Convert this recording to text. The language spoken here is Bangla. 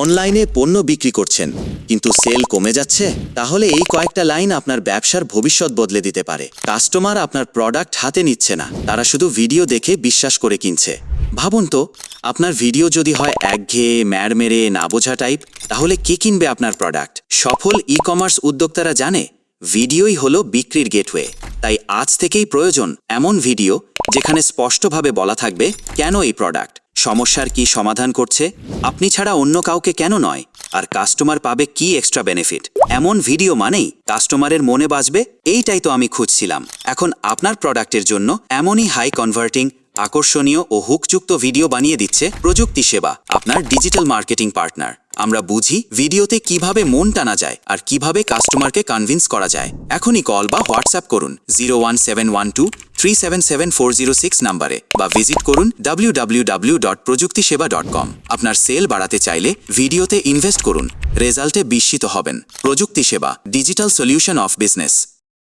অনলাইনে পণ্য বিক্রি করছেন কিন্তু সেল কমে যাচ্ছে, তাহলে এই কয়েকটা লাইন আপনার ব্যবসার ভবিষ্যৎ বদলে দিতে পারে। কাস্টমার আপনার প্রোডাক্ট হাতে নিচ্ছে না, তারা শুধু ভিডিও দেখে বিশ্বাস করে কিনছে। ভাবুন তো, আপনার ভিডিও যদি হয় একঘেয়ে, ম্যাড়মেরে, না বোঝা টাইপ, তাহলে কে কিনবে আপনার প্রোডাক্ট? সফল ই কমার্স উদ্যোক্তারা জানে ভিডিওই হলো বিক্রির গেটওয়ে। তাই আজ থেকেই প্রয়োজন এমন ভিডিও যেখানে স্পষ্টভাবে বলা থাকবে কেন এই প্রোডাক্ট, সমস্যার কি সমাধান করছে, আপনি ছাড়া অন্য কাউকে কেন নয়, আর কাস্টমার পাবে কি এক্সট্রা বেনিফিট। এমন ভিডিও মানেই কাস্টমারের মনে বাজবে এইটাই তো আমি খুঁজছিলাম। এখন আপনার প্রোডাক্টের জন্য এমনই হাই কনভার্টিং, আকর্ষণীয় ও হুকযুক্ত ভিডিও বানিয়ে দিচ্ছে প্রযুক্তি সেবা, আপনার ডিজিটাল মার্কেটিং পার্টনার। আমরা বুঝি ভিডিওতে কিভাবে মন টানা যায় আর কিভাবে কাস্টমারকে কনভিন্স করা যায়। এখনই কল বা হোয়াটসঅ্যাপ করুন 01712377406 নম্বরে, বা ভিজিট করুন www.projuktiseba.com। আপনার সেল বাড়াতে চাইলে ভিডিওতে ইনভেস্ট করুন, রেজাল্টে বিস্মিত হবেন। প্রযুক্তি সেবা, ডিজিটাল সলিউশন অফ বিজনেস।